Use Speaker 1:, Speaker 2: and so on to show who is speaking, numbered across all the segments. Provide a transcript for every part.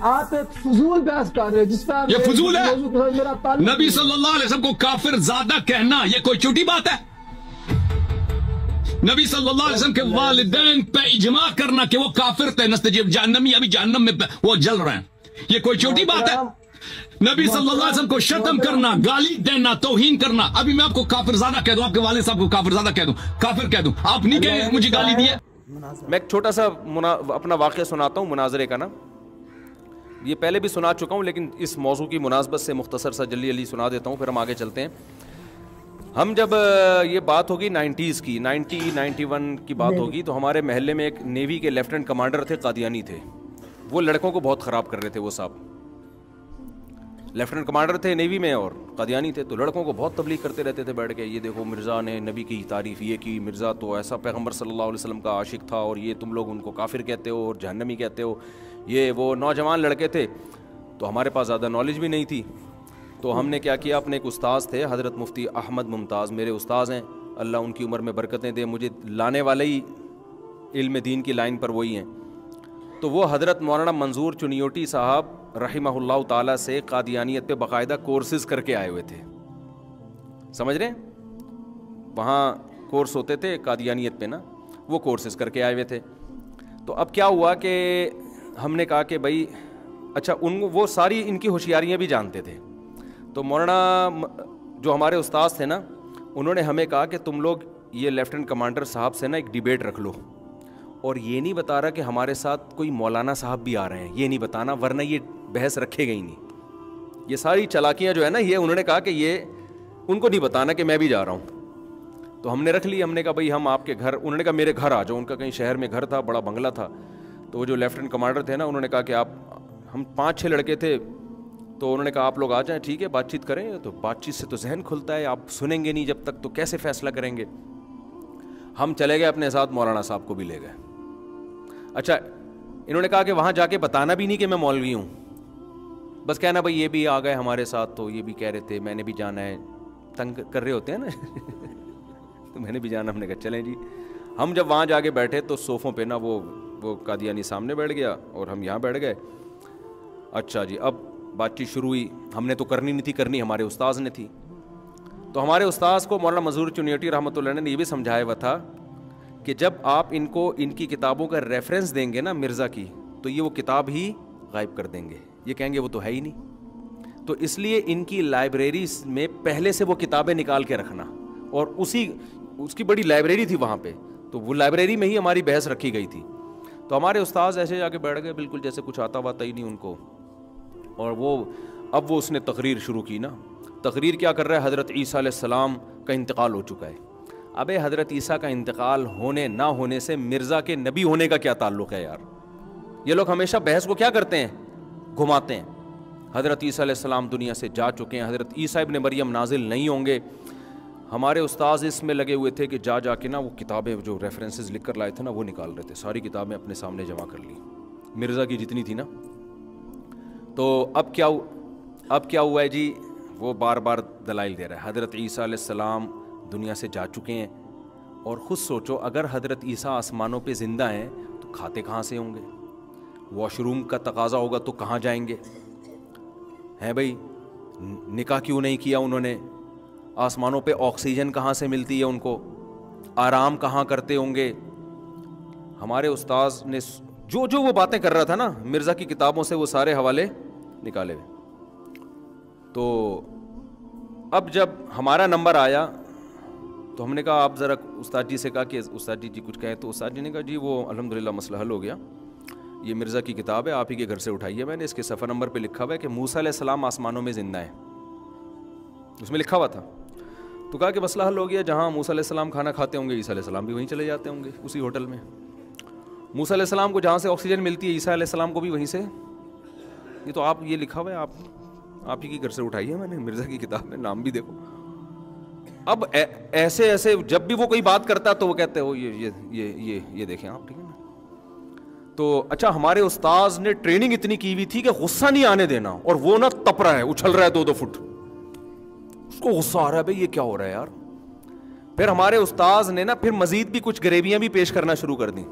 Speaker 1: آپ ایک فضول بحث کر رہے ہیں جس پہ
Speaker 2: یہ فضول ہے؟
Speaker 1: میرا تعلق
Speaker 2: نبی صلی اللہ علیہ وسلم کو کافر زادہ کہنا یہ کوئی چھوٹی بات ہے؟ نبی صلی اللہ علیہ وسلم کے والدین پہ اجماع کرنا کہ وہ کافر تھے، نستجیب جہنمی، ابھی جہنم میں وہ جل رہے ہیں، یہ کوئی چھوٹی بات ہے؟ نبی صلی اللہ علیہ وسلم کو شتم کرنا، گالی دینا، توہین کرنا، ابھی میں آپ کو کافر زادہ کہہ دوں، آپ کے والد صاحب کو کافر زادہ کہہ دوں، کافر کہہ دوں، آپ نہیں کہ مجھے گالی دی ہے؟
Speaker 3: میں ایک چھوٹا سا اپنا واقعہ سناتا ہوں مناظرے کا نا، یہ پہلے بھی سنا چکا ہوں لیکن اس موضوع کی مناسبت سے مختصر سا جلدی سنا دیتا ہوں، پھر ہم آگے چلتے ہیں۔ ہم جب یہ بات ہوگی 90s کی، 91 کی بات ہوگی، تو ہمارے محلے میں ایک نیوی کے لیفٹیننٹ کمانڈر تھے، قادیانی تھے، وہ لڑکوں کو بہت خراب کر رہے تھے، وہ صاحب لیفٹیننٹ کمانڈر تھے نیوی میں اور قادیانی تھے، تو لڑکوں کو بہت تبلیغ کرتے رہتے تھے بیٹھ کے، یہ دیکھو مرزا نے نبی کی تعریف یہ کی، مرزا تو ایسا پیغمبر صلی اللہ علیہ وسلم کا عاشق تھا، اور یہ تم لوگ ان کو کافر کہتے ہو اور جہنمی کہتے ہو، یہ وہ نوجوان لڑکے تھے، تو ہمارے پاس زیادہ نالج بھی نہیں تھی، تو ہم نے کیا کیا، اپنے ایک استاذ تھے حضرت مفتی احمد ممتاز، میرے استاذ ہیں، اللہ ان کی عمر میں برکتیں دے، مجھے لانے والے ہی علم دین کی لائن پر وہی ہیں، تو وہ حضرت مولانا منظور چنیوٹی صاحب رحمہ اللہ تعالیٰ سے قادیانیت پہ باقاعدہ کورسز کر کے آئے ہوئے تھے، سمجھ رہے ہیں، وہاں کورس ہوتے تھے قادیانیت پہ نا، وہ کورسز کر کے آئے ہوئے تھے، تو اب کیا ہوا کہ ہم نے کہا کہ بھائی اچھا وہ ساری ان کی ہوشیاریاں بھی جانتے تھے، تو مولانا جو ہمارے استاذ تھے نا، انہوں نے ہمیں کہا کہ تم لوگ یہ لیفٹیننٹ کمانڈر صاحب سے نا ایک ڈیبیٹ رکھ لو، اور یہ نہیں بتا رہا کہ ہمارے ساتھ کوئی مولانا صاحب بھی آ رہے ہیں، یہ نہیں بتانا، ورنہ یہ بحث رکھے گا ہی نہیں، یہ ساری چالاکیاں جو ہے نا، یہ انہوں نے کہا کہ یہ ان کو نہیں بتانا کہ میں بھی جا رہا ہوں، تو ہم نے رکھ لی، ہم نے کہا بھائی ہم آپ کے گھر، انہوں نے کہا میرے گھر آ جاؤ، ان کا کہیں شہر میں گھر تھا، بڑا بنگلہ تھا، تو وہ جو لیفٹیننٹ کمانڈر تھے نا، انہوں نے کہا کہ آپ، ہم 5-6 لڑکے تھے، تو انہوں نے کہا آپ لوگ آ جائیں، ٹھیک ہے بات چیت کریں، تو بات چیت سے تو ذہن کھلتا ہے، آپ سنیں گے نہیں جب تک، تو کیسے فیصلہ کریں گے، ہم چلے گئے اپنے ساتھ، مولانا صاحب کو بھی لے گئے، اچھا انہوں نے کہا کہ وہاں جا کے بتانا بھی نہیں کہ میں مولوی ہوں، بس کہنا بھائی یہ بھی آ گئے ہمارے ساتھ، تو یہ بھی کہہ رہے تھے میں نے بھی جانا ہے، تنگ کر رہے ہوتے ہیں نا تو میں نے بھی جانا، ہم نے کہا چلیں جی، ہم جب وہاں جا کے بیٹھے تو صوفوں پہ نا وہ قادیانی سامنے بیٹھ گیا اور ہم یہاں بیٹھ گئے، اچھا جی اب بات چیت شروع ہوئی، ہم نے تو کرنی نہیں تھی، کرنی ہمارے استاذ نے تھی، تو ہمارے استاذ کو مولانا منظور چنیوٹی رحمۃ اللہ نے یہ بھی سمجھایا ہوا تھا کہ جب آپ ان کو ان کی کتابوں کا ریفرنس دیں گے نا مرزا کی، تو یہ وہ کتاب ہی غائب کر دیں گے، یہ کہیں گے وہ تو ہے ہی نہیں، تو اس لیے ان کی لائبریری میں پہلے سے وہ کتابیں نکال کے رکھنا، اور اس کی بڑی لائبریری تھی وہاں پہ، تو وہ لائبریری میں ہی ہماری بحث رکھی گئی تھی، تو ہمارے استاذ ایسے جا کے بیٹھ گئے بالکل جیسے کچھ آتا واتا ہی نہیں ان کو، اور اب اس نے تقریر شروع کی نا، تقریر کیا کر رہا ہے، حضرت عیسیٰ علیہ السلام کا انتقال ہو چکا ہے، ابے حضرت عیسیٰ کا انتقال ہونے نہ ہونے سے مرزا کے نبی ہونے کا کیا تعلق ہے یار، یہ لوگ ہمیشہ بحث کو کیا کرتے ہیں، گھماتے ہیں، حضرت عیسیٰ علیہ السلام دنیا سے جا چکے ہیں، حضرت عیسیٰ ابن مریم نازل نہیں ہوں گے، ہمارے استاذ اس میں لگے ہوئے تھے کہ جا کے نا وہ کتابیں جو ریفرنسز لکھ کر لائے تھے نا وہ نکال رہے تھے، ساری کتابیں اپنے سامنے جمع کر لی مرزا کی جتنی تھی نا، تو اب کیا ہوا ہے جی، وہ بار بار دلائل دے رہا ہے، حضرت عیسیٰ علیہ السلام دنیا سے جا چکے ہیں، اور خود سوچو اگر حضرت عیسیٰ آسمانوں پہ زندہ ہیں تو کھاتے کہاں سے ہوں گے، واش روم کا تقاضا ہوگا تو کہاں جائیں گے، ہیں بھائی، نکاح کیوں نہیں کیا انہوں نے، آسمانوں پہ آکسیجن کہاں سے ملتی ہے ان کو، آرام کہاں کرتے ہوں گے، ہمارے استاذ نے جو وہ باتیں کر رہا تھا نا مرزا کی کتابوں سے وہ سارے حوالے نکالے ہوئے، تو اب جب ہمارا نمبر آیا تو ہم نے کہا آپ ذرا استاد جی سے کہا کہ استاد جی کچھ کہیں، تو استاد جی نے کہا جی وہ الحمدللہ مسئلہ حل ہو گیا، یہ مرزا کی کتاب ہے آپ ہی کے گھر سے اٹھائی ہے میں نے، اس کے صفحہ نمبر پہ لکھا ہوا ہے کہ موسیٰ علیہ السلام آسمانوں میں زندہ ہیں، اس میں لکھا ہوا تھا، تو کہا کہ مسئلہ حل ہو گیا، جہاں موسیٰ علیہ السلام کھانا کھاتے ہوں گے عیسیٰ علیہ السلام بھی وہیں چلے جاتے ہوں گے اسی ہوٹل میں، موسیٰ علیہ السلام کو جہاں سے آکسیجن ملتی ہے عیسیٰ علیہ السلام کو بھی وہیں سے، یہ تو آپ یہ لکھا ہوا ہے آپ ہی کے گھر سے اٹھائی ہے میں نے مرزا کی کتاب میں، نام بھی دیکھو، اب ایسے جب بھی وہ کوئی بات کرتا تو وہ کہتے ہو یہ دیکھیں آپ، ٹھیک ہے نا، تو اچھا ہمارے استاذ نے ٹریننگ اتنی کی ہوئی تھی کہ غصہ نہیں آنے دینا، اور وہ نا تپ رہا ہے، اچھل رہا ہے 2-2 فٹ، اس کو غصہ آ رہا ہے بھائی یہ کیا ہو رہا ہے یار، پھر ہمارے استاذ نے نا پھر مزید بھی کچھ گریویاں بھی پیش کرنا شروع کر دیں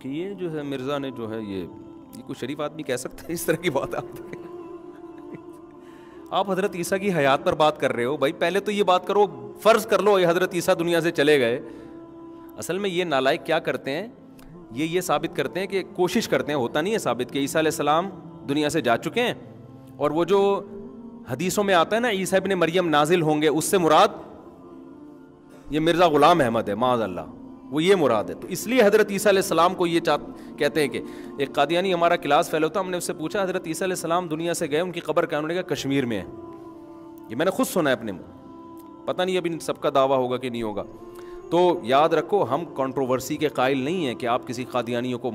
Speaker 3: کہ یہ جو ہے مرزا نے جو ہے یہ کوئی شریف آدمی کہہ سکتا ہے اس طرح کی بات؟ آپ حضرت عیسیٰ کی حیات پر بات کر رہے ہو بھائی، پہلے تو یہ بات کرو، فرض کر لو یہ حضرت عیسیٰ دنیا سے چلے گئے. اصل میں یہ نالائق کیا کرتے ہیں، یہ ثابت کرتے ہیں کہ کوشش کرتے ہیں، ہوتا نہیں ہے ثابت، کہ عیسیٰ علیہ السلام دنیا سے جا چکے ہیں. اور وہ جو حدیثوں میں آتا ہے نا عیسیٰ ابن مریم نازل ہوں گے، اس سے مراد یہ مرزا غلام احمد ہے، معاذ اللہ، وہ یہ مراد ہے. تو اس لیے حضرت عیسیٰ علیہ السلام کو یہ کہتے ہیں کہ ایک قادیانی ہمارا کلاس فیلو تھا، ہم نے اس سے پوچھا حضرت عیسیٰ علیہ السلام دنیا سے گئے، ان کی قبر کہاں؟ انہوں نے کہا کشمیر میں ہے. یہ میں نے خود سنا ہے اپنے منہ، پتہ نہیں ابھی سب کا دعویٰ ہوگا کہ نہیں ہوگا. تو یاد رکھو ہم کنٹروورسی کے قائل نہیں ہیں کہ آپ کسی قادیانیوں کو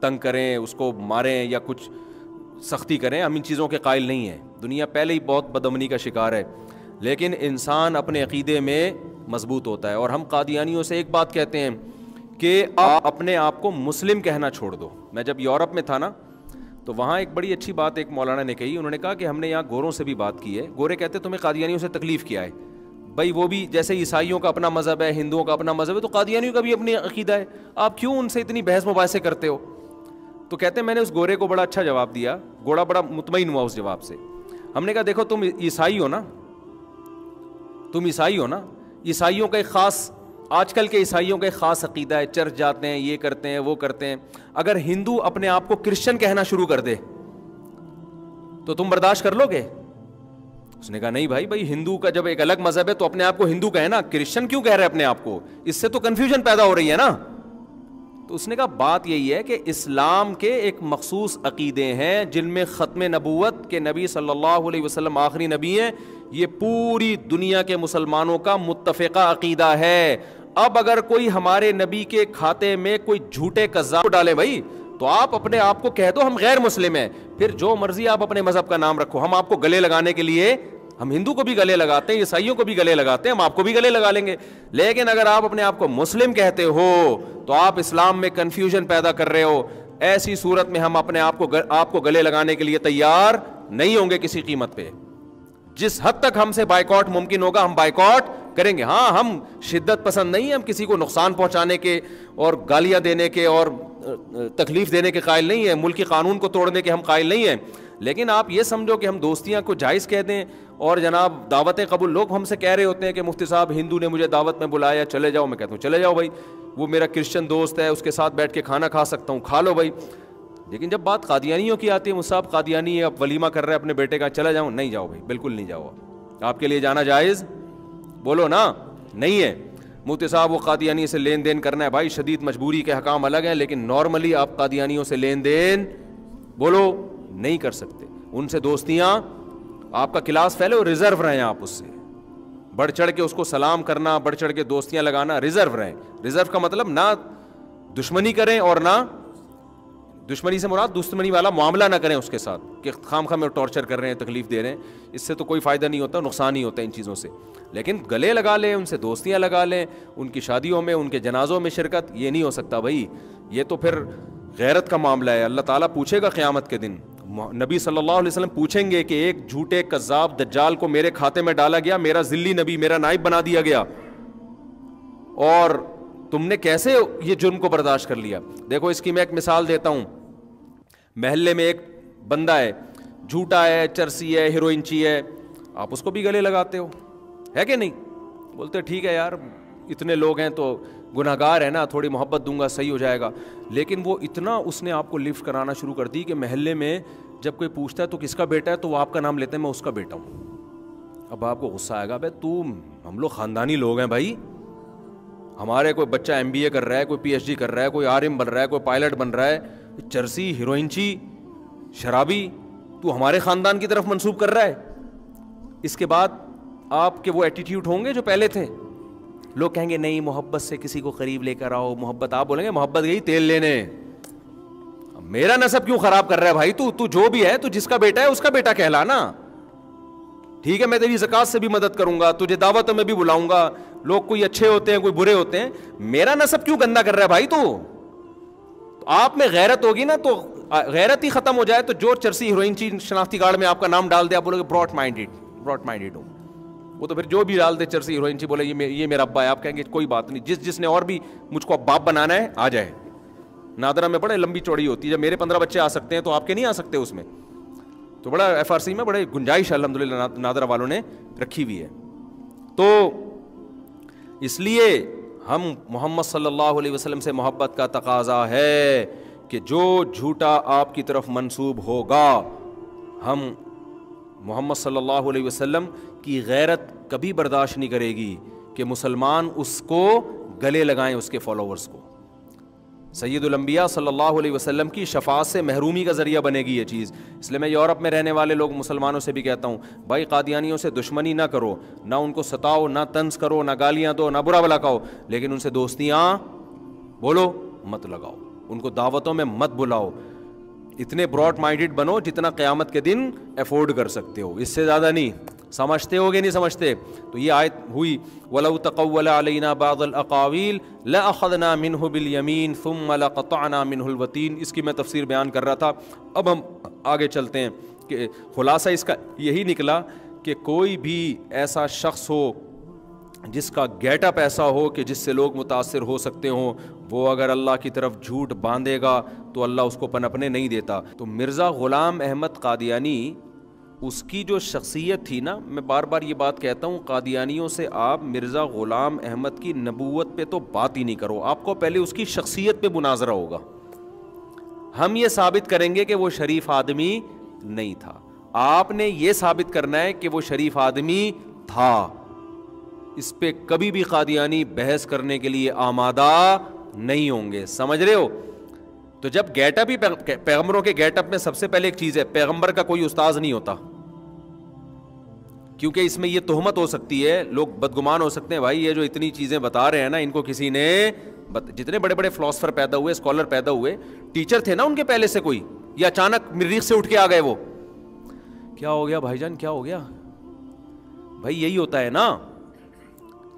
Speaker 3: تنگ کریں، اس کو ماریں یا کچھ سختی کریں، ہم ان چیزوں کے قائل نہیں ہیں. دنیا پہلے ہی بہت بدامنی کا شکار ہے، لیکن انسان اپنے عقیدے میں مضبوط ہوتا ہے. اور ہم قادیانیوں سے ایک بات کہتے ہیں کہ آپ اپنے آپ کو مسلم کہنا چھوڑ دو. میں جب یورپ میں تھا نا تو وہاں ایک بڑی اچھی بات ایک مولانا نے کہی، انہوں نے کہا کہ ہم نے یہاں گوروں سے بھی بات کی ہے، گورے کہتے تمہیں قادیانیوں سے تکلیف کیا ہے؟ بھائی وہ بھی جیسے عیسائیوں کا اپنا مذہب ہے، ہندوؤں کا اپنا مذہب ہے، تو قادیانیوں کا بھی اپنی عقیدہ ہے، آپ کیوں ان سے اتنی بحث مباحثے کرتے ہو؟ تو کہتے ہیں میں نے اس گورے کو بڑا اچھا جواب دیا، گوڑا بڑا مطمئن ہوا اس جواب سے. ہم نے کہا دیکھو تم عیسائی ہو نا، تم عیسائی ہو نا، عیسائیوں کا ایک خاص، آج کل کے عیسائیوں کا ایک خاص عقیدہ ہے، چرچ جاتے ہیں، یہ کرتے ہیں وہ کرتے ہیں. اگر ہندو اپنے آپ کو کرسچن کہنا شروع کر دے تو تم برداشت کر لو گے؟ اس نے کہا نہیں بھائی ہندو کا جب ایک الگ مذہب ہے تو اپنے آپ کو ہندو کہے نا، کرسچن کیوں کہہ رہے اپنے آپ کو؟ اس سے تو کنفیوژن پیدا ہو رہی ہے نا. تو اس نے کہا بات یہی ہے کہ اسلام کے ایک مخصوص عقیدے ہیں جن میں ختم نبوت کے نبی صلی اللہ علیہ وسلم آخری نبی ہیں، یہ پوری دنیا کے مسلمانوں کا متفقہ عقیدہ ہے. اب اگر کوئی ہمارے نبی کے کھاتے میں کوئی جھوٹے قذاب ڈالے بھائی تو آپ اپنے آپ کو کہہ دو ہم غیر مسلم ہیں، پھر جو مرضی آپ اپنے مذہب کا نام رکھو. ہم آپ کو گلے لگانے کے لیے، ہم ہندو کو بھی گلے لگاتے ہیں، عیسائیوں کو بھی گلے لگاتے ہیں، ہم آپ کو بھی گلے لگا لیں گے. لیکن اگر آپ اپنے آپ کو مسلم کہتے ہو تو آپ اسلام میں کنفیوژن پیدا کر رہے ہو. ایسی صورت میں ہم اپنے آپ کو گلے لگانے کے لیے تیار نہیں ہوں گے کسی قیمت پہ. جس حد تک ہم سے بائیکاٹ ممکن ہوگا ہم بائیکاٹ کریں گے. ہاں ہم شدت پسند نہیں ہیں، ہم کسی کو نقصان پہنچانے کے اور گالیاں دینے کے اور تکلیف دینے کے قائل نہیں ہیں، ملکی قانون کو توڑنے کے ہم قائل نہیں ہیں. لیکن آپ یہ سمجھو کہ ہم دوستیاں کو جائز کہہ دیں. اور جناب دعوتیں قبول، لوگ ہم سے کہہ رہے ہوتے ہیں کہ مفتی صاحب ہندو نے مجھے دعوت میں بلایا چلے جاؤ. میں کہتا ہوں چلے جاؤ بھائی، وہ میرا کرسچن دوست ہے، اس کے ساتھ بیٹھ کے کھانا کھا سکتا ہوں، کھا لو بھائی. لیکن جب بات قادیانیوں کی آتی ہے، مصعب قادیانی ہے، اب ولیمہ کر رہے ہیں اپنے بیٹے کا، چلا جاؤں؟ نہیں جاؤ بھائی، بالکل نہیں جاؤ. آپ کے لیے جانا جائز؟ بولو نا نہیں ہے. مفتی صاحب وہ قادیانی سے لین دین کرنا ہے بھائی، شدید مجبوری کے حکام الگ ہیں، لیکن نارملی آپ قادیانیوں سے لین دین بولو نہیں کر سکتے. ان سے دوستیاں، آپ کا کلاس فیلو، ریزرو رہیں آپ اس سے، بڑھ چڑھ کے اس کو سلام کرنا، بڑھ چڑھ کے دوستیاں لگانا، ریزرو رہیں. ریزرو کا مطلب نہ دشمنی کریں اور نہ دشمنی سے مراد دشمنی والا معاملہ نہ کریں اس کے ساتھ کہ خام خام میں ٹارچر کر رہے ہیں، تکلیف دے رہے ہیں. اس سے تو کوئی فائدہ نہیں ہوتا، نقصان ہی ہوتا ہے ان چیزوں سے. لیکن گلے لگا لیں، ان سے دوستیاں لگا لیں، ان کی شادیوں میں، ان کے جنازوں میں شرکت، یہ نہیں ہو سکتا بھائی. یہ تو پھر غیرت کا معاملہ ہے. اللہ تعالیٰ پوچھے گا قیامت کے دن، نبی صلی اللہ علیہ وسلم پوچھیں گے کہ ایک جھوٹے کذاب دجال کو میرے کھاتے میں ڈالا گیا، میرا ذلی نبی، میرا نائب بنا دیا گیا، اور تم نے کیسے یہ جرم کو برداشت کر لیا؟ دیکھو اس کی میں ایک مثال دیتا ہوں. محلے میں ایک بندہ ہے، جھوٹا ہے، چرسی ہے، ہیروئنچی ہے، آپ اس کو بھی گلے لگاتے ہو، ہے کہ نہیں؟ بولتے ٹھیک ہے یار اتنے لوگ ہیں تو گناہ گار ہے نا، تھوڑی محبت دوں گا صحیح ہو جائے گا. لیکن وہ اتنا اس نے آپ کو لفٹ کرانا شروع کر دی کہ محلے میں جب کوئی پوچھتا ہے تو کس کا بیٹا ہے تو وہ آپ کا نام لیتے ہیں، میں اس کا بیٹا ہوں. اب آپ کو غصہ آئے گا، بھائی ہم لوگ خاندانی لوگ ہیں بھائی، ہمارے کوئی بچہ MBA کر رہا ہے، کوئی PhD کر رہا ہے، کوئی RM بن رہا ہے، کوئی پائلٹ بن رہا ہے، چرسی، ہیروئنچی، شرابی تو ہمارے خاندان کی طرف منسوب کر رہا ہے. اس کے بعد آپ کے وہ ایٹیٹیوڈ ہوں گے جو پہلے تھے. لوگ کہیں گے نہیں محبت سے کسی کو قریب لے کر آؤ، محبت. آپ بولیں گے محبت گئی تیل لینے، میرا نسب کیوں خراب کر رہا ہے بھائی؟ تو جو بھی ہے، تو جس کا بیٹا ہے اس کا بیٹا کہلانا. ٹھیک ہے میں تیری زکات سے بھی مدد کروں گا، تجھے دعوتوں میں بھی بلاؤں گا. لوگ کوئی اچھے ہوتے ہیں کوئی برے ہوتے ہیں، میرا نسب کیوں گندا کر رہا ہے بھائی؟ تو آپ میں غیرت ہوگی نا، تو غیرت ہی ختم ہو جائے تو جو چرسی ہیروئنچی شناختی کارڈ میں آپ کا نام ڈال دے، آپ بولو گے براڈ مائنڈیڈ ہوں. وہ تو پھر جو بھی ڈال دے چرسی ہیروئنچی، بولے یہ میرا ابا ہے، آپ کہیں گے کوئی بات نہیں، جس نے اور بھی مجھ کو اب باپ بنانا ہے آ جائے. نادرہ میں بڑے لمبی چوڑی ہوتی ہے, جب میرے 15 بچے آ سکتے ہیں تو آپ کے نہیں آ سکتے اس میں, تو بڑا FRC میں بڑے گنجائش الحمدللہ نادرہ والوں نے رکھی ہوئی ہے. تو اس لیے ہم محمد صلی اللہ علیہ وسلم سے محبت کا تقاضا ہے کہ جو جھوٹا آپ کی طرف منسوب ہوگا, ہم محمد صلی اللہ علیہ وسلم کی غیرت کبھی برداشت نہیں کرے گی کہ مسلمان اس کو گلے لگائیں, اس کے فالوورز کو. سید الانبیاء صلی اللہ علیہ وسلم کی شفاعت سے محرومی کا ذریعہ بنے گی یہ چیز. اس لیے میں یورپ میں رہنے والے لوگ مسلمانوں سے بھی کہتا ہوں, بھائی قادیانیوں سے دشمنی نہ کرو, نہ ان کو ستاؤ, نہ طنز کرو, نہ گالیاں دو, نہ برا بھلا کہو, لیکن ان سے دوستیاں بولو مت لگاؤ, ان کو دعوتوں میں مت بلاؤ. اتنے براڈ مائنڈڈ بنو جتنا قیامت کے دن افورڈ کر سکتے ہو, اس سے زیادہ نہیں. سمجھتے ہو گے نہیں سمجھتے؟ تو یہ آیت ہوئی وَلَوْ تَقَوَّلَ عَلَيْنَا بَعْضَ الْأَقَاوِيلِ لَأَخَذْنَا مِنْهُ بِالْيَمِينِ ثُمَّ لَقَطَعْنَا مِنْهُ الْوَتِينَ. اس کی میں تفسیر بیان کر رہا تھا. اب ہم آگے چلتے ہیں کہ خلاصہ اس کا یہی نکلا کہ کوئی بھی ایسا شخص ہو جس کا گیٹ اپ ایسا ہو کہ جس سے لوگ متاثر ہو سکتے ہوں, وہ اگر اللہ کی طرف جھوٹ باندھے گا تو اللہ اس کو پنپنے نہیں دیتا. تو مرزا غلام احمد قادیانی, اس کی جو شخصیت تھی نا, میں بار بار یہ بات کہتا ہوں, قادیانیوں سے آپ مرزا غلام احمد کی نبوت پہ تو بات ہی نہیں کرو, آپ کو پہلے اس کی شخصیت پہ مناظرہ ہوگا. ہم یہ ثابت کریں گے کہ وہ شریف آدمی نہیں تھا, آپ نے یہ ثابت کرنا ہے کہ وہ شریف آدمی تھا. اس پہ کبھی بھی قادیانی بحث کرنے کے لیے آمادہ نہیں ہوں گے, سمجھ رہے ہو؟ تو جب گیٹ اپ ہی پیغمبروں کے گیٹ اپ میں سب سے پہلے ایک چیز ہے, پیغمبر کا کوئی استاذ نہیں ہوتا, کیونکہ اس میں یہ تہمت ہو سکتی ہے, لوگ بدگمان ہو سکتے ہیں, بھائی یہ جو اتنی چیزیں بتا رہے ہیں نا, ان کو کسی نے, جتنے بڑے بڑے فلاسفر پیدا ہوئے, اسکالر پیدا ہوئے, ٹیچر تھے نا ان کے پہلے سے کوئی, یا اچانک مریخ سے اٹھ کے آ گئے وہ؟ کیا ہو گیا بھائی جان, کیا ہو گیا بھائی؟ یہی ہوتا ہے نا,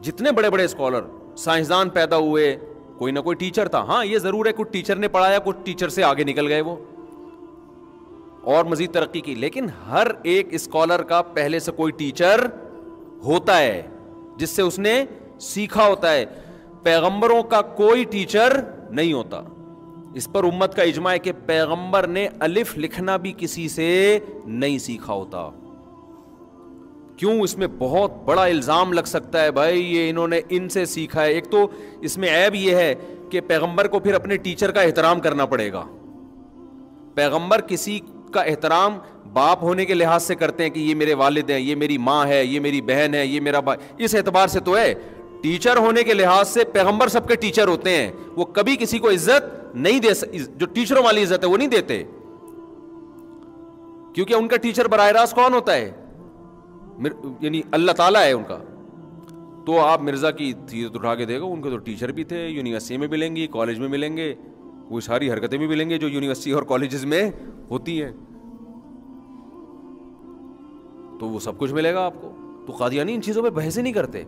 Speaker 3: جتنے بڑے بڑے اسکالر سائنسدان پیدا ہوئے, کوئی نہ کوئی ٹیچر تھا. ہاں یہ ضرور ہے کچھ ٹیچر نے پڑھایا, کچھ ٹیچر سے آگے نکل گئے وہ اور مزید ترقی کی, لیکن ہر ایک اسکالر کا پہلے سے کوئی ٹیچر ہوتا ہے جس سے اس نے سیکھا ہوتا ہے. پیغمبروں کا کوئی ٹیچر نہیں ہوتا. اس پر امت کا اجماع ہے کہ پیغمبر نے الف لکھنا بھی کسی سے نہیں سیکھا ہوتا. کیوں؟ اس میں بہت بڑا الزام لگ سکتا ہے, بھائی یہ انہوں نے ان سے سیکھا ہے. ایک تو اس میں عیب یہ ہے کہ پیغمبر کو پھر اپنے ٹیچر کا احترام کرنا پڑے گا. پیغمبر کسی کا احترام باپ ہونے کے لحاظ سے کرتے ہیں کہ یہ میرے والد ہیں, یہ میری ماں ہے, یہ میری بہن ہے, یہ میرا بھائی, اس اعتبار سے تو ہے. ٹیچر ہونے کے لحاظ سے پیغمبر سب کے ٹیچر ہوتے ہیں, وہ کبھی کسی کو عزت نہیں دے, جو ٹیچروں والی عزت ہے وہ نہیں دیتے, کیونکہ ان کا ٹیچر براہ راست کون ہوتا ہے؟ یعنی اللہ تعالیٰ ہے ان کا. تو آپ مرزا کی سیرت اٹھا کے دیکھو, ان کے تو ٹیچر بھی تھے, یونیورسٹی میں ملیں گی, کالج میں ملیں گے, وہ ساری حرکتیں بھی ملیں گے جو یونیورسٹی اور کالجز میں ہوتی ہیں, تو وہ سب کچھ ملے گا آپ کو. تو قادیانی ان چیزوں پہ بحث ہی نہیں کرتے.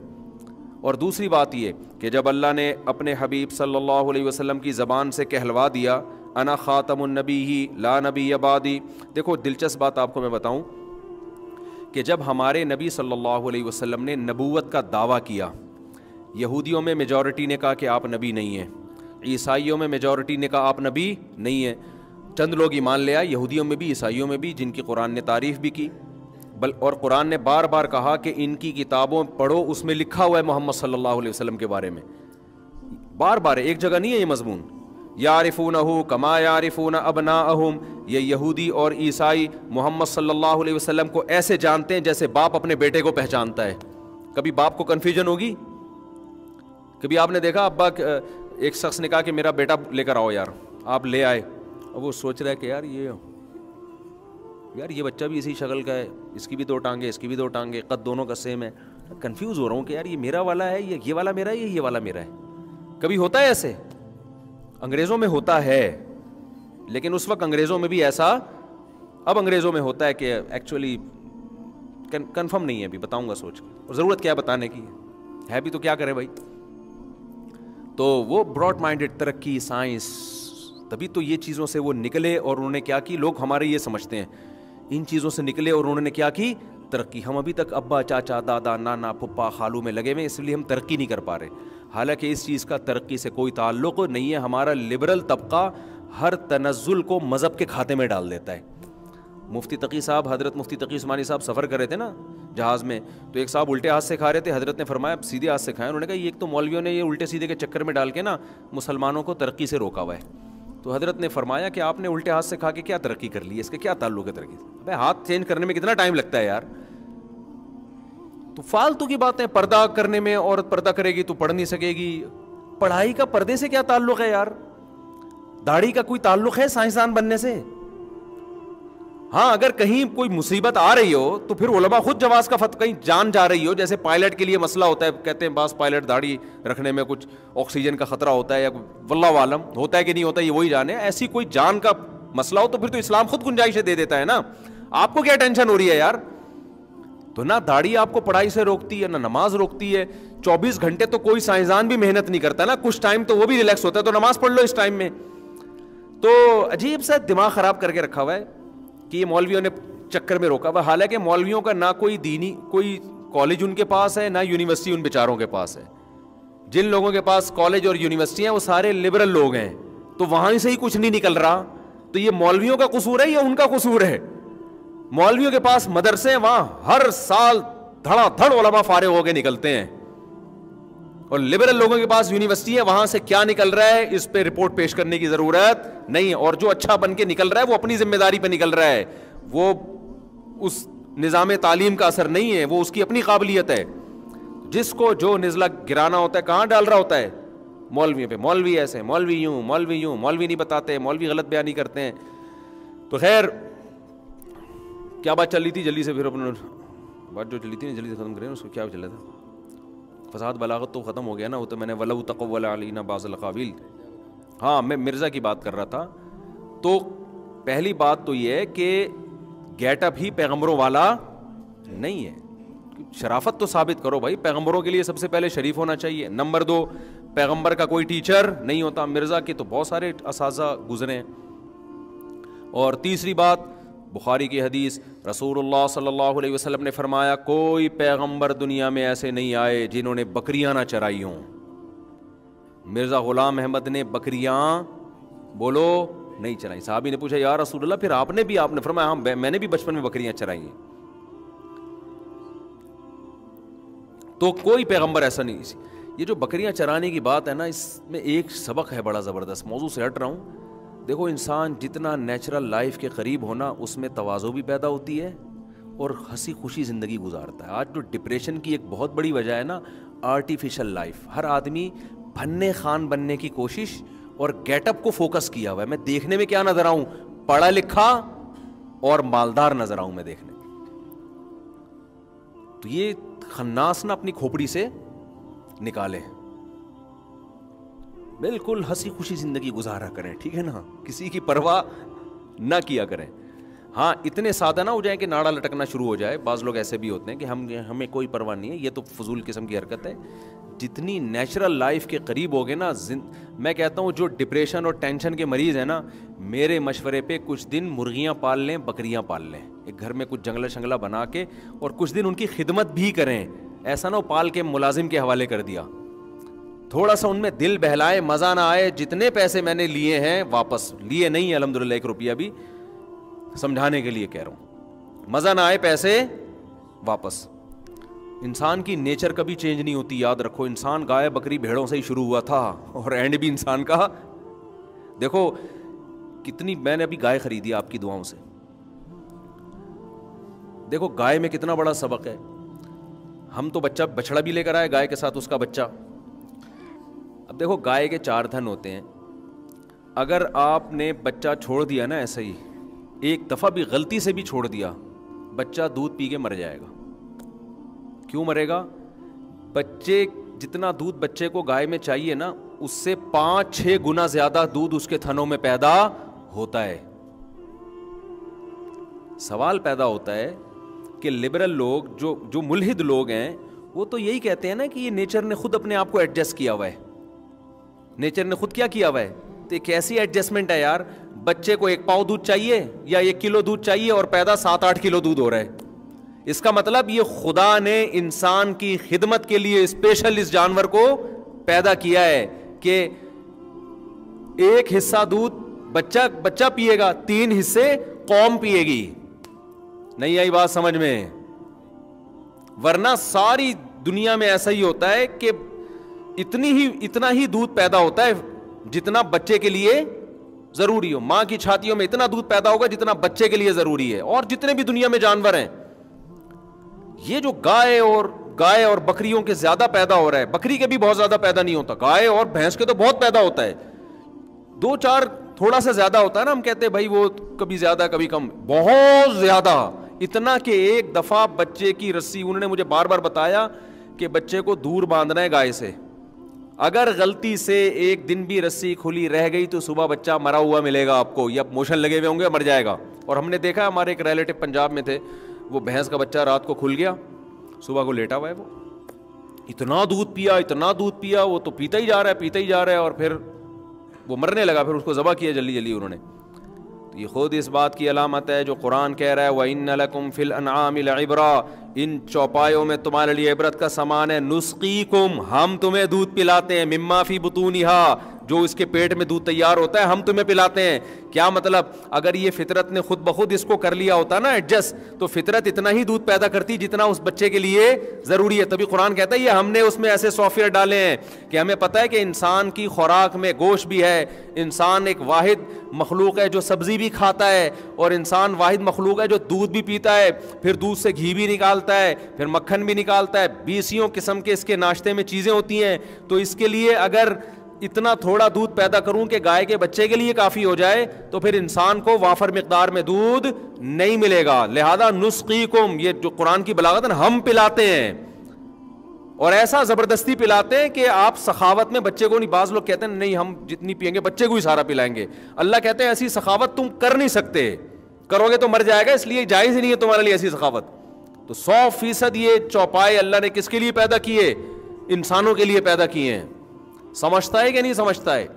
Speaker 3: اور دوسری بات یہ کہ جب اللہ نے اپنے حبیب صلی اللہ علیہ وسلم کی زبان سے کہلوا دیا انا خاتم النبی لا نبی بعدی. دیکھو دلچسپ بات آپ کو میں بتاؤں کہ جب ہمارے نبی صلی اللہ علیہ وسلم نے نبوت کا دعویٰ کیا, یہودیوں میں میجورٹی نے کہا کہ آپ نبی نہیں ہیں, عیسائیوں میں میجورٹی نے کہا آپ نبی نہیں ہیں, چند لوگ ایمان لے آئے, یہودیوں میں بھی عیسائیوں میں بھی, جن کی قرآن نے تعریف بھی کی. اور قرآن نے بار بار کہا کہ ان کی کتابوں پڑھو, اس میں لکھا ہوا ہے محمد صلی اللہ علیہ وسلم کے بارے میں, بار بار, ایک جگہ نہیں ہے یہ مضمون. یعرفونہ کما یعرفون ابناءہم, یہ یہودی اور عیسائی محمد صلی اللہ علیہ وسلم کو ایسے جانتے ہیں جیسے باپ اپنے بیٹے کو پہچانتا ہے. کبھی باپ کو کنفیوژن ہوگی؟ کبھی آپ نے دیکھا ابا, ایک شخص نے کہا کہ میرا بیٹا لے کر آؤ یار, آپ لے آئے, اور وہ سوچ رہا ہے کہ یار یہ بچہ بھی اسی شکل کا ہے, اس کی بھی 2 ٹانگیں, اس کی بھی 2 ٹانگیں, قد دونوں کا سیم ہے, کنفیوز ہو رہا ہوں کہ یار یہ میرا والا ہے, یہ والا میرا ہے, یہ والا میرا ہے. کبھی ہوتا ہے ایسے؟ انگریزوں میں ہوتا ہے, لیکن اس وقت انگریزوں میں بھی ایسا, اب انگریزوں میں ہوتا ہے کہ ایکچولی کنفرم نہیں ہے, ابھی بتاؤں گا سوچ کے, اور ضرورت کیا بتانے کی ہے بھی, تو کیا کرے بھائی. تو وہ براڈ مائنڈڈ, ترقی, سائنس, تبھی تو یہ چیزوں سے وہ نکلے, اور انہوں نے کیا کی, لوگ ہمارے یہ سمجھتے ہیں ان چیزوں سے نکلے اور انہوں نے کیا کی, ترقی. ہم ابھی تک ابا, چاچا, دادا, نانا, پھپھا, خالو میں لگے ہوئے, اس لیے ہم ترقی نہیں کر پا رہے. حالانکہ اس چیز کا ترقی سے کوئی تعلق نہیں ہے. ہمارا لبرل طبقہ ہر تنزل کو مذہب کے کھاتے میں ڈال دیتا ہے. مفتی تقی صاحب، حضرت مفتی تقی عثمانی صاحب سفر کر رہے تھے نا جہاز میں، تو ایک صاحب الٹے ہاتھ سے کھا رہے تھے. حضرت نے فرمایا سیدھے ہاتھ سے کھائیں. انہوں نے کہا یہ ایک تو مولویوں نے یہ الٹے سیدھے کے چکر میں ڈال کے نا مسلمانوں کو ترقی سے روکا ہوا ہے. تو حضرت نے فرمایا کہ آپ نے الٹے ہاتھ سے کھا کے کیا ترقی کر لی ہے، اس کے کیا تعلق ہے ترقی سے؟ بھائی ہاتھ چینج کرنے میں کتنا ٹائم لگتا ہے یار. تو فالتو کی باتیں، پردہ کرنے میں عورت پردہ کرے گی تو پڑھ نہیں سکے گی. پڑھائی کا پردے سے کیا تعلق ہے یار؟ داڑھی کا کوئی تعلق ہے سائنسدان بننے سے؟ ہاں اگر کہیں کوئی مصیبت آ رہی ہو تو پھر علماء خود جواز کا فتویٰ، کہیں جان جا رہی ہو، جیسے پائلٹ کے لیے مسئلہ ہوتا ہے، کہتے ہیں بعض پائلٹ داڑھی رکھنے میں کچھ آکسیجن کا خطرہ ہوتا ہے یا واللہ عالم ہوتا ہے کہ نہیں ہوتا ہے، یہ وہی جانے. ایسی کوئی جان کا مسئلہ ہو تو پھر تو اسلام خود گنجائشیں دے دیتا ہے نا. آپ کو کیا ٹینشن ہو رہی ہے یار؟ تو نہ داڑھی آپ کو پڑھائی سے روکتی ہے نہ نماز روکتی ہے. 24 گھنٹے تو کوئی سائنسدان بھی محنت نہیں کرتا نا، کچھ ٹائم تو وہ بھی ریلیکس ہوتا ہے، تو نماز پڑھ لو اس ٹائم میں. تو عجیب سا دماغ خراب کر کے رکھا ہوا ہے کہ یہ مولویوں نے چکر میں روکا ہوا. حالانکہ مولویوں کا نہ کوئی دینی کوئی کالج ان کے پاس ہے، نہ یونیورسٹی ان بیچاروں کے پاس ہے. جن لوگوں کے پاس کالج اور یونیورسٹی ہیں وہ سارے لبرل لوگ ہیں، تو وہاں سے ہی کچھ نہیں نکل رہا. تو یہ مولویوں کا قصور ہے یا ان کا قصور ہے؟ مولویوں کے پاس مدرسے ہیں، وہاں ہر سال دھڑا دھڑ علماء فارغ ہو کے نکلتے ہیں، اور لبرل لوگوں کے پاس یونیورسٹی ہے، وہاں سے کیا نکل رہا ہے اس پہ رپورٹ پیش کرنے کی ضرورت نہیں ہے. اور جو اچھا بن کے نکل رہا ہے وہ اپنی ذمہ داری پہ نکل رہا ہے، وہ اس نظام تعلیم کا اثر نہیں ہے، وہ اس کی اپنی قابلیت ہے. جس کو جو نزلہ گرانا ہوتا ہے کہاں ڈال رہا ہوتا ہے؟ مولویوں پہ. مولوی ایسے، مولوی یوں، مولوی یوں، مولوی نہیں بتاتے، مولوی غلط بیانی کرتے ہیں. تو خیر کیا بات چل رہی تھی؟ جلدی سے پھر اپنے بات جو چلی تھی نا جلدی سے ختم کریں. اس کو کیا چل رہا تھا؟ فساد بلاغت تو ختم ہو گیا نا، وہ تو میں نے ولو تقول علینا بعض القاویل. ہاں میں مرزا کی بات کر رہا تھا. تو پہلی بات تو یہ ہے کہ گیٹ اپ ہی پیغمبروں والا نہیں ہے. شرافت تو ثابت کرو بھائی. پیغمبروں کے لیے سب سے پہلے شریف ہونا چاہیے. نمبر 2 پیغمبر کا کوئی ٹیچر نہیں ہوتا. مرزا کے تو بہت سارے اساتذہ گزرے ہیں. اور تیسری بات بخاری کی حدیث، رسول اللہ صلی اللہ علیہ وسلم نے فرمایا کوئی پیغمبر دنیا میں ایسے نہیں آئے جنہوں نے بکریاں نہ چرائی ہوں. مرزا غلام احمد نے بکریاں بولو نہیں چرائی. صحابی نے پوچھا یا رسول اللہ پھر آپ نے بھی؟ آپ نے فرمایا ہاں میں نے بھی بچپن میں بکریاں چرائی ہیں. تو کوئی پیغمبر ایسا نہیں. یہ جو بکریاں چرانے کی بات ہے نا، اس میں ایک سبق ہے بڑا زبردست. موضوع سے ہٹ رہا ہوں. دیکھو انسان جتنا نیچرل لائف کے قریب ہونا اس میں تواضع بھی پیدا ہوتی ہے اور ہنسی خوشی زندگی گزارتا ہے. آج جو ڈپریشن کی ایک بہت بڑی وجہ ہے نا، آرٹیفیشل لائف. ہر آدمی فن خان بننے کی کوشش اور گیٹ اپ کو فوکس کیا ہوا ہے. میں دیکھنے میں کیا نظر آؤں؟ پڑھا لکھا اور مالدار نظر آؤں میں دیکھنے. تو یہ خناس نہ اپنی کھوپڑی سے نکالے، بالکل ہنسی خوشی زندگی گزارا کریں، ٹھیک ہے نا؟ کسی کی پرواہ نہ کیا کریں. ہاں اتنے سادہ نہ ہو جائیں کہ ناڑا لٹکنا شروع ہو جائے. بعض لوگ ایسے بھی ہوتے ہیں کہ ہمیں کوئی پرواہ نہیں ہے. یہ تو فضول قسم کی حرکت ہے. جتنی نیچرل لائف کے قریب ہوگے نا، میں کہتا ہوں جو ڈپریشن اور ٹینشن کے مریض ہیں نا، میرے مشورے پہ کچھ دن مرغیاں پال لیں، بکریاں پال لیں. ایک گھر میں کچھ جنگلہ شنگلہ بنا کے اور کچھ دن ان کی خدمت بھی کریں. ایسا نہ ہو پال کے ملازم کے حوالے کر دیا. تھوڑا سا ان میں دل بہلائے، مزہ نہ آئے. جتنے پیسے میں نے لیے ہیں واپس لیے نہیں الحمدللہ، 1 روپیہ بھی، سمجھانے کے لیے کہہ رہا ہوں. مزہ نہ آئے پیسے واپس. انسان کی نیچر کبھی چینج نہیں ہوتی. یاد رکھو انسان گائے بکری بھیڑوں سے ہی شروع ہوا تھا اور اینڈ بھی انسان کا. دیکھو کتنی میں نے ابھی گائے خریدی آپ کی دعاؤں سے. دیکھو گائے میں کتنا بڑا سبق ہے. ہم تو بچڑا بھی لے کر آئے گائے کے ساتھ اس کا بچہ. اب دیکھو گائے کے 4 دھن ہوتے ہیں. اگر آپ نے بچہ چھوڑ دیا نا ایسے ہی، ایک دفعہ بھی غلطی سے بھی چھوڑ دیا، بچہ دودھ پی کے مر جائے گا. کیوں مرے گا؟ بچے جتنا دودھ بچے کو گائے میں چاہیے نا، اس سے 5-6 گنا زیادہ دودھ اس کے تھنوں میں پیدا ہوتا ہے. سوال پیدا ہوتا ہے کہ لبرل لوگ جو ملحد لوگ ہیں وہ تو یہی کہتے ہیں نا کہ یہ نیچر نے خود اپنے آپ کو ایڈجسٹ کیا ہوا ہے. نیچر نے خود کیا کیا ہوا ہے؟ تو ایک ایسی ایڈجسٹمنٹ ہے یار. بچے کو 1 پاؤ دودھ چاہیے یا 1 کلو دودھ چاہیے اور پیدا 7-8 کلو دودھ ہو رہا ہے. اس کا مطلب یہ خدا نے انسان کی خدمت کے لیے اسپیشل اس جانور کو پیدا کیا ہے کہ ایک حصہ دودھ بچہ پیے گا، 3 حصے قوم پیے گی. نہیں آئی بات سمجھ میں؟ ورنہ ساری دنیا میں ایسا ہی ہوتا ہے کہ اتنا ہی دودھ پیدا ہوتا ہے جتنا بچے کے لیے ضروری ہو. ماں کی چھاتیوں میں اتنا دودھ پیدا ہوگا جتنا بچے کے لیے ضروری ہے. اور جتنے بھی دنیا میں جانور ہیں، یہ جو گائے اور بکریوں کے زیادہ پیدا ہو رہا ہے، بکری کے بھی بہت زیادہ پیدا نہیں ہوتا، گائے اور بھینس کے تو بہت پیدا ہوتا ہے، 2-4 تھوڑا سا زیادہ ہوتا ہے نا. ہم کہتے ہیں بھائی وہ کبھی زیادہ کبھی کم، بہت زیادہ، اتنا کہ ایک دفعہ بچے کی رسی، انہوں نے مجھے بار بار بتایا کہ بچے کو دور باندھنا ہے گائے سے، اگر غلطی سے ایک دن بھی رسی کھلی رہ گئی تو صبح بچہ مرا ہوا ملے گا آپ کو، یا موشن لگے ہوئے ہوں گے، مر جائے گا. اور ہم نے دیکھا، ہمارے ایک ریلیٹو پنجاب میں تھے، وہ بھینس کا بچہ رات کو کھل گیا، صبح کو لیٹا ہوا ہے، وہ اتنا دودھ پیا، وہ تو پیتا ہی جا رہا ہے اور پھر وہ مرنے لگا. پھر اس کو ذبح کیا جلدی انہوں نے. تو یہ خود اس بات کی علامت ہے جو قرآن کہہ رہا ہے وَإِنَّ لَكُمْ فِي الْأَنْعَامِ لَعِبْرَةً، ان چوپایوں میں تمہارے لیے عبرت کا سامان ہے. نُسْقِيكُمْ، ہم تمہیں دودھ پلاتے ہیں، مِمَّا فِي بُطُونِهَا، جو اس کے پیٹ میں دودھ تیار ہوتا ہے ہم تمہیں پلاتے ہیں. کیا مطلب؟ اگر یہ فطرت نے خود بخود اس کو کر لیا ہوتا نا ایڈجسٹ، تو فطرت اتنا ہی دودھ پیدا کرتی جتنا اس بچے کے لیے ضروری ہے. تبھی قرآن کہتا ہے یہ ہم نے اس میں ایسے سافٹ ویئر ڈالے ہیں کہ ہمیں پتہ ہے کہ انسان کی خوراک میں گوشت بھی ہے، انسان ایک واحد مخلوق ہے جو سبزی بھی کھاتا ہے، اور انسان واحد مخلوق ہے جو دودھ بھی پیتا ہے، پھر دودھ سے گھی بھی نکالتا ہے، پھر مکھن بھی نکالتا ہے، 20 قسم کے اس کے ناشتے میں چیزیں ہوتی ہیں. تو اس کے لیے اگر اتنا تھوڑا دودھ پیدا کروں کہ گائے کے بچے کے لیے کافی ہو جائے تو پھر انسان کو وافر مقدار میں دودھ نہیں ملے گا. لہذا نسقیکم، یہ جو قرآن کی بلاغت ہے نا، ہم پلاتے ہیں، اور ایسا زبردستی پلاتے ہیں کہ آپ سخاوت میں بچے کو نہیں. بعض لوگ کہتے ہیں نہیں ہم جتنی پئیں گے بچے کو ہی سارا پلائیں گے. اللہ کہتے ہیں ایسی سخاوت تم کر نہیں سکتے، کرو گے تو مر جائے گا، اس لیے جائز ہی نہیں ہے تمہارے لیے ایسی سخاوت. تو 100% یہ چوپائے اللہ نے کس کے لیے پیدا کیے؟ انسانوں کے لیے پیدا کیے ہیں. سمجھتا ہے کہ نہیں سمجھتا ہے؟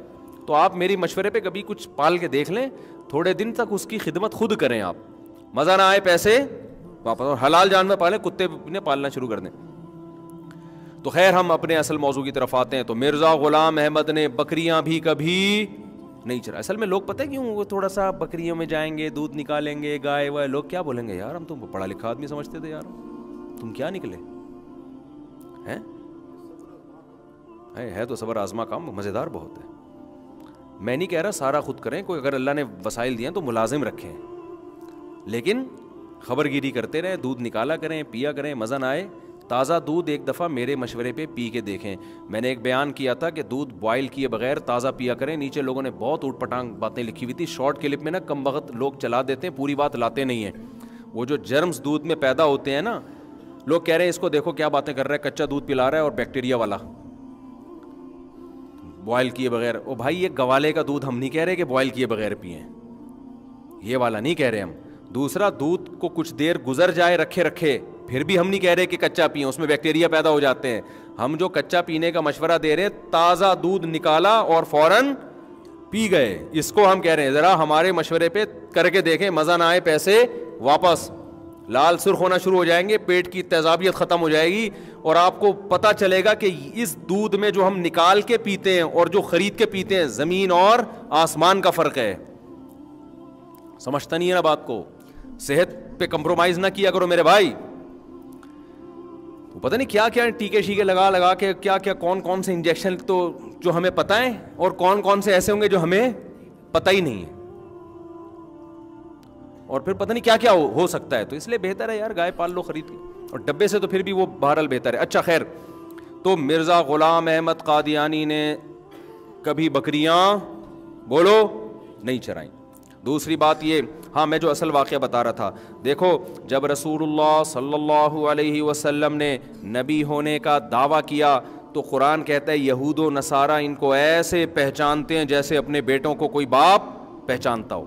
Speaker 3: تو آپ میری مشورے پہ کبھی کچھ پال کے دیکھ لیں، تھوڑے دن تک اس کی خدمت خود کریں. آپ مزہ نہ آئے پیسے واپس، اور حلال جانور پالیں، کتے نے پالنا شروع کر دیں. تو خیر ہم اپنے اصل موضوع کی طرف آتے ہیں. تو مرزا غلام احمد نے بکریاں بھی کبھی نہیں چرا. اصل میں لوگ پتہ ہے کیوں وہ تھوڑا سا بکریوں میں جائیں گے، دودھ نکالیں گے، گائے وائے، لوگ کیا بولیں گے، یار ہم تم پڑھا لکھا آدمی سمجھتے تھے، یار تم کیا نکلے ہیں. ہے تو صبر آزما کام مزیدار بہت ہے. میں نہیں کہہ رہا سارا خود کریں، کوئی اگر اللہ نے وسائل دیے ہیں تو ملازم رکھیں، لیکن خبر گیری کرتے رہیں، دودھ نکالا کریں، پیا کریں. مزہ نہ آئے تازہ دودھ ایک دفعہ میرے مشورے پہ پی کے دیکھیں. میں نے ایک بیان کیا تھا کہ دودھ بوائل کیے بغیر تازہ پیا کریں. نیچے لوگوں نے بہت اوٹ پٹانگ باتیں لکھی ہوئی تھی، شارٹ کلپ میں نا کم وقت لوگ چلا دیتے ہیں، پوری بات لاتے نہیں ہیں. وہ جو جرمز دودھ میں پیدا ہوتے ہیں نا، لوگ کہہ رہے ہیں اس کو دیکھو کیا باتیں کر رہا ہے، کچا دودھ پلا رہا ہے اور بیکٹیریا والا بوائل کیے بغیر. او بھائی یہ گوالے کا دودھ ہم نہیں کہہ رہے کہ بوائل کیے بغیر پئیں، یہ والا نہیں کہہ رہے ہم. دوسرا دودھ کو کچھ دیر گزر جائے رکھے پھر بھی ہم نہیں کہہ رہے کہ کچا پئیں، اس میں بیکٹیریا پیدا ہو جاتے ہیں. ہم جو کچا پینے کا مشورہ دے رہے ہیں، تازہ دودھ نکالا اور فوراً پی گئے، اس کو ہم کہہ رہے ہیں ذرا ہمارے مشورے پہ کر کے دیکھیں. مزہ نہ آئے پیسے واپس. لال سرخ ہونا شروع ہو جائیں گے، پیٹ کی تیزابیت ختم ہو جائے گی، اور آپ کو پتہ چلے گا کہ اس دودھ میں جو ہم نکال کے پیتے ہیں اور جو خرید کے پیتے ہیں، زمین اور آسمان کا فرق ہے. سمجھتا نہیں ہے نا بات کو. صحت پہ کمپرومائز نہ کیا کرو میرے بھائی. پتہ نہیں کیا کیا ٹیکے شیکے لگا کے کیا کون سے انجیکشن تو جو ہمیں پتہ ہے، اور کون سے ایسے ہوں گے جو ہمیں پتہ ہی نہیں ہے، اور پھر پتہ نہیں کیا ہو سکتا ہے. تو اس لیے بہتر ہے یار گائے پال لو خرید کے، اور ڈبے سے تو پھر بھی وہ بہرحال بہتر ہے. اچھا خیر، تو مرزا غلام احمد قادیانی نے کبھی بکریاں بولو نہیں چرائیں. دوسری بات یہ، ہاں میں جو اصل واقعہ بتا رہا تھا، دیکھو جب رسول اللہ صلی اللہ علیہ وسلم نے نبی ہونے کا دعویٰ کیا تو قرآن کہتا ہے یہود و نصارہ ان کو ایسے پہچانتے ہیں جیسے اپنے بیٹوں کو کوئی باپ پہچانتا ہو.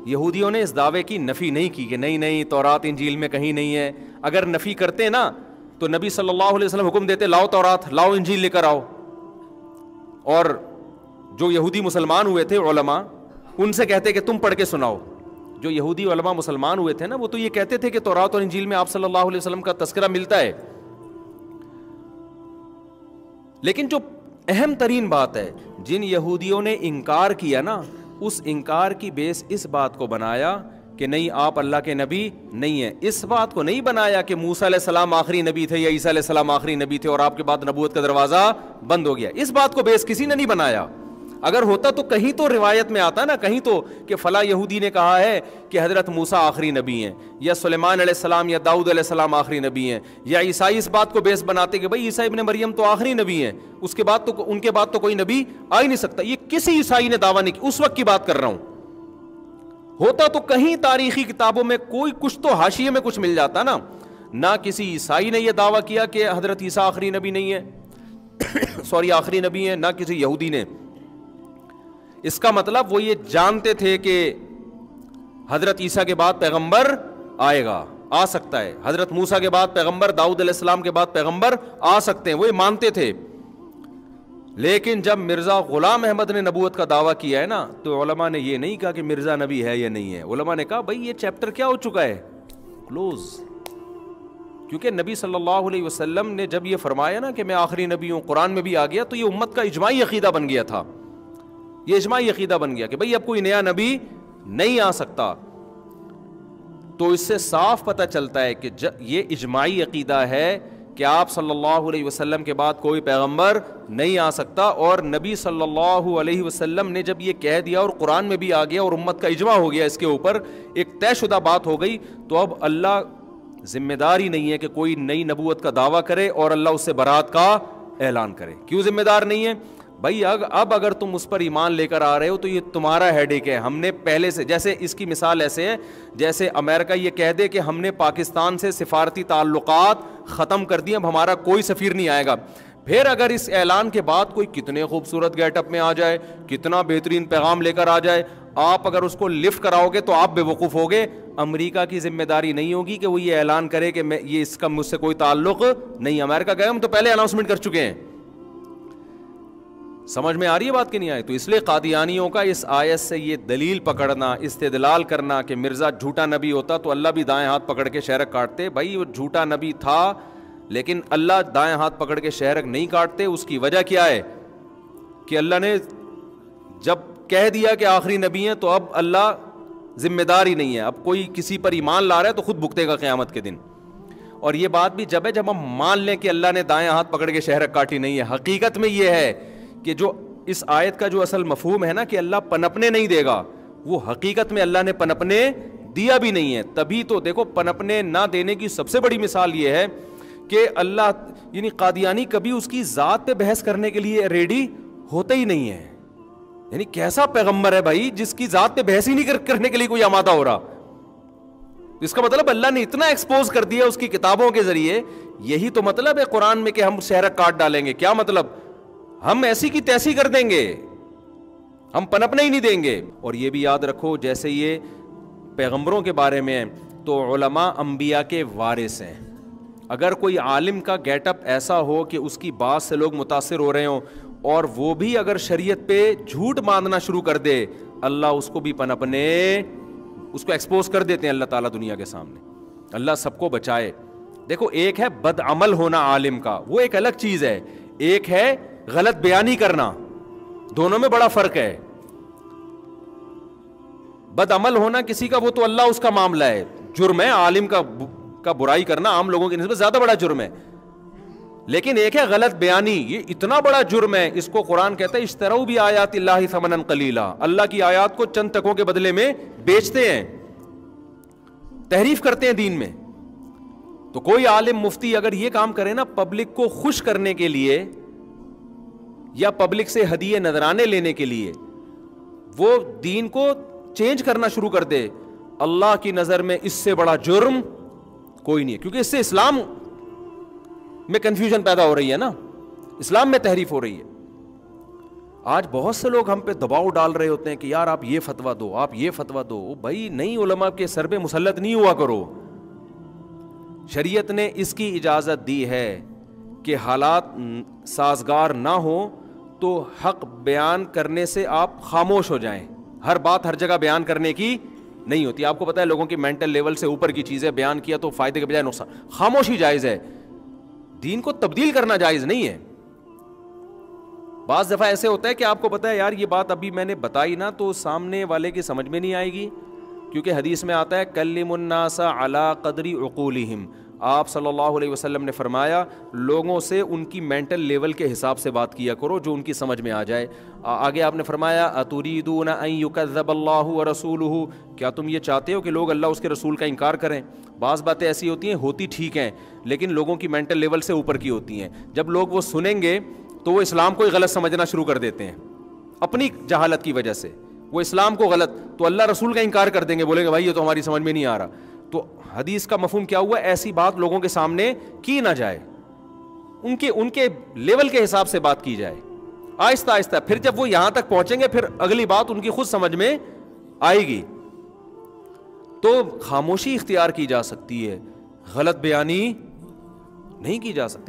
Speaker 3: یہودیوں نے اس دعوے کی نفی نہیں کی کہ نہیں تورات انجیل میں کہیں نہیں ہے. اگر نفی کرتے نا تو نبی صلی اللہ علیہ وسلم حکم دیتے لاؤ تورات، لاؤ انجیل لے کر آؤ. اور جو یہودی مسلمان ہوئے تھے علماء، ان سے کہتے کہ تم پڑھ کے سناؤ. جو یہودی علماء مسلمان ہوئے تھے نا، وہ تو یہ کہتے تھے کہ تورات اور انجیل میں آپ صلی اللہ علیہ وسلم کا تذکرہ ملتا ہے، لیکن جو اہم ترین بات ہے. جن یہودیوں نے انکار کیا نا, اس انکار کی بیس اس بات کو بنایا کہ نہیں آپ اللہ کے نبی نہیں ہیں. اس بات کو نہیں بنایا کہ موسیٰ علیہ السلام آخری نبی تھے یا عیسیٰ علیہ السلام آخری نبی تھے اور آپ کے بعد نبوت کا دروازہ بند ہو گیا. اس بات کو بیس کسی نے نہیں بنایا. اگر ہوتا تو کہیں تو روایت میں آتا نا, کہیں تو کہ فلاں یہودی نے کہا ہے کہ حضرت موسیٰ آخری نبی ہیں, یا سلیمان علیہ السلام یا داؤد علیہ السلام آخری نبی ہیں, یا عیسائی اس بات کو بیس بناتے کہ بھائی عیسیٰ ابن مریم تو آخری نبی ہیں, اس کے بعد تو ان کے بعد تو کوئی نبی آ ہی نہیں سکتا. یہ کسی عیسائی نے دعویٰ نہیں کیا, اس وقت کی بات کر رہا ہوں. ہوتا تو کہیں تاریخی کتابوں میں کوئی کچھ تو حاشیے میں کچھ مل جاتا نا. نہ کسی عیسائی نے یہ دعویٰ کیا کہ حضرت عیسیٰ آخری نبی نہیں ہے آخری نبی ہیں, نہ کسی یہودی نے. اس کا مطلب وہ یہ جانتے تھے کہ حضرت عیسیٰ کے بعد پیغمبر آئے گا, آ سکتا ہے, حضرت موسیٰ کے بعد پیغمبر, داؤد علیہ السلام کے بعد پیغمبر آ سکتے ہیں, وہ یہ مانتے تھے. لیکن جب مرزا غلام احمد نے نبوت کا دعویٰ کیا ہے نا, تو علماء نے یہ نہیں کہا کہ مرزا نبی ہے یا نہیں ہے. علماء نے کہا بھائی یہ چیپٹر کیا ہو چکا ہے, کلوز. کیونکہ نبی صلی اللہ علیہ وسلم نے جب یہ فرمایا نا کہ میں آخری نبی ہوں, قرآن میں بھی آ گیا, تو یہ امت کا اجماعی عقیدہ بن گیا تھا. یہ اجماعی عقیدہ بن گیا کہ بھائی اب کوئی نیا نبی نہیں آ سکتا. تو اس سے صاف پتہ چلتا ہے کہ یہ اجماعی عقیدہ ہے کہ آپ صلی اللہ علیہ وسلم کے بعد کوئی پیغمبر نہیں آ سکتا. اور نبی صلی اللہ علیہ وسلم نے جب یہ کہہ دیا اور قرآن میں بھی آ گیا اور امت کا اجماع ہو گیا اس کے اوپر, ایک طے شدہ بات ہو گئی, تو اب اللہ ذمہ دار ہی نہیں ہے کہ کوئی نئی نبوت کا دعویٰ کرے اور اللہ اس سے برات کا اعلان کرے. کیوں ذمہ دار نہیں ہے بھائی؟ اب اگر تم اس پر ایمان لے کر آ رہے ہو تو یہ تمہارا ہیڈ ایک ہے. ہم نے پہلے سے, جیسے اس کی مثال ایسے ہے جیسے امریکہ یہ کہہ دے کہ ہم نے پاکستان سے سفارتی تعلقات ختم کر دیے, اب ہمارا کوئی سفیر نہیں آئے گا. پھر اگر اس اعلان کے بعد کوئی کتنے خوبصورت گیٹ اپ میں آ جائے, کتنا بہترین پیغام لے کر آ جائے, آپ اگر اس کو لفٹ کراؤ گے تو آپ بے وقوف ہوگے. امریکہ کی ذمہ داری نہیں ہوگی کہ وہ یہ اعلان کرے کہ یہ اس کا مجھ سے کوئی تعلق نہیں. امریکہ گئے, ہم تو پہلے اناؤنسمنٹ کر چکے ہیں. سمجھ میں آ رہی ہے بات کہ نہیں آئی؟ تو اس لیے قادیانیوں کا اس آیت سے یہ دلیل پکڑنا, استدلال کرنا کہ مرزا جھوٹا نبی ہوتا تو اللہ بھی دائیں ہاتھ پکڑ کے شہرک کاٹتے. بھائی وہ جھوٹا نبی تھا, لیکن اللہ دائیں ہاتھ پکڑ کے شہرک نہیں کاٹتے. اس کی وجہ کیا ہے کہ اللہ نے جب کہہ دیا کہ آخری نبی ہیں, تو اب اللہ ذمہ دار ہی نہیں ہے. اب کوئی کسی پر ایمان لا رہا ہے تو خود بھگتے گا قیامت کے دن. اور یہ بات بھی جب ہے جب ہم مان لیں کہ اللہ نے دائیں ہاتھ پکڑ کے شہرک کاٹی نہیں ہے. حقیقت میں یہ ہے کہ جو اس آیت کا جو اصل مفہوم ہے نا کہ اللہ پنپنے نہیں دے گا, وہ حقیقت میں اللہ نے پنپنے دیا بھی نہیں ہے. تبھی تو دیکھو پنپنے نہ دینے کی سب سے بڑی مثال یہ ہے کہ اللہ یعنی قادیانی کبھی اس کی ذات پہ بحث کرنے کے لیے ریڈی ہوتے ہی نہیں ہے. یعنی کیسا پیغمبر ہے بھائی جس کی ذات پہ بحث ہی نہیں کرنے کے لیے کوئی آمادہ ہو رہا. اس کا مطلب اللہ نے اتنا ایکسپوز کر دیا اس کی کتابوں کے ذریعے. یہی تو مطلب ہے قرآن میں کہ ہم شہرک کاٹ ڈالیں گے. کیا مطلب؟ ہم ایسی کی تیسی کر دیں گے, ہم پنپنے ہی نہیں دیں گے. اور یہ بھی یاد رکھو جیسے یہ پیغمبروں کے بارے میں تو علماء انبیاء کے وارث ہیں. اگر کوئی عالم کا گیٹ اپ ایسا ہو کہ اس کی بات سے لوگ متاثر ہو رہے ہوں اور وہ بھی اگر شریعت پہ جھوٹ باندھنا شروع کر دے, اللہ اس کو بھی پنپنے, اس کو ایکسپوز کر دیتے ہیں اللہ تعالیٰ دنیا کے سامنے. اللہ سب کو بچائے. دیکھو ایک ہے بد عمل ہونا عالم کا, وہ ایک الگ چیز ہے. ایک ہے غلط بیانی کرنا, دونوں میں بڑا فرق ہے. بد عمل ہونا کسی کا وہ تو اللہ اس کا معاملہ ہے, جرم ہے. عالم کا برائی کرنا عام لوگوں کی نسبت زیادہ بڑا جرم ہے. لیکن ایک ہے غلط بیانی, یہ اتنا بڑا جرم ہے. اس کو قرآن کہتا ہے اشتروا بآیات اللہ ثمنا قلیلا, اللہ کی آیات کو چند ٹکوں کے بدلے میں بیچتے ہیں, تحریف کرتے ہیں دین میں. تو کوئی عالم مفتی اگر یہ کام کرے نا پبلک کو خوش کرنے کے لیے یا پبلک سے ہدیے نذرانے لینے کے لیے, وہ دین کو چینج کرنا شروع کر دے, اللہ کی نظر میں اس سے بڑا جرم کوئی نہیں ہے. کیونکہ اس سے اسلام میں کنفیوژن پیدا ہو رہی ہے نا, اسلام میں تحریف ہو رہی ہے. آج بہت سے لوگ ہم پہ دباؤ ڈال رہے ہوتے ہیں کہ یار آپ یہ فتویٰ دو, آپ یہ فتویٰ دو. بھائی نہیں, علماء کے سر پہ مسلط نہیں ہوا کرو. شریعت نے اس کی اجازت دی ہے کہ حالات سازگار نہ ہو تو حق بیان کرنے سے آپ خاموش ہو جائیں. ہر بات ہر جگہ بیان کرنے کی نہیں ہوتی. آپ کو پتہ ہے لوگوں کی مینٹل لیول سے اوپر کی چیزیں بیان کیا تو فائدے کے بجائے نقصان. خاموشی جائز ہے, دین کو تبدیل کرنا جائز نہیں ہے. بعض دفعہ ایسے ہوتا ہے کہ آپ کو پتا ہے یار یہ بات ابھی میں نے بتائی نا تو سامنے والے کی سمجھ میں نہیں آئے گی، کیونکہ حدیث میں آتا ہے کلم الناس علی قدر عقولہم، آپ صلی اللہ علیہ وسلم نے فرمایا لوگوں سے ان کی مینٹل لیول کے حساب سے بات کیا کرو جو ان کی سمجھ میں آ جائے۔ آگے آپ نے فرمایا اتریدون ان یکذب اللہ ورسولہ، کیا تم یہ چاہتے ہو کہ لوگ اللہ اس کے رسول کا انکار کریں؟ بعض باتیں ایسی ہوتی ہیں ہوتی ٹھیک ہیں لیکن لوگوں کی مینٹل لیول سے اوپر کی ہوتی ہیں، جب لوگ وہ سنیں گے تو وہ اسلام کو غلط سمجھنا شروع کر دیتے ہیں اپنی جہالت کی وجہ سے، وہ اسلام کو غلط، تو اللہ رسول کا انکار کر دیں گے، بولیں گے بھائی یہ تو ہماری سمجھ میں نہیں آ رہا۔ تو حدیث کا مفہوم کیا ہوا؟ ایسی بات لوگوں کے سامنے کی نہ جائے، ان کے لیول کے حساب سے بات کی جائے آہستہ آہستہ، پھر جب وہ یہاں تک پہنچیں گے پھر اگلی بات ان کی خود سمجھ میں آئے گی۔ تو خاموشی اختیار کی جا سکتی ہے، غلط بیانی نہیں کی جا سکتی۔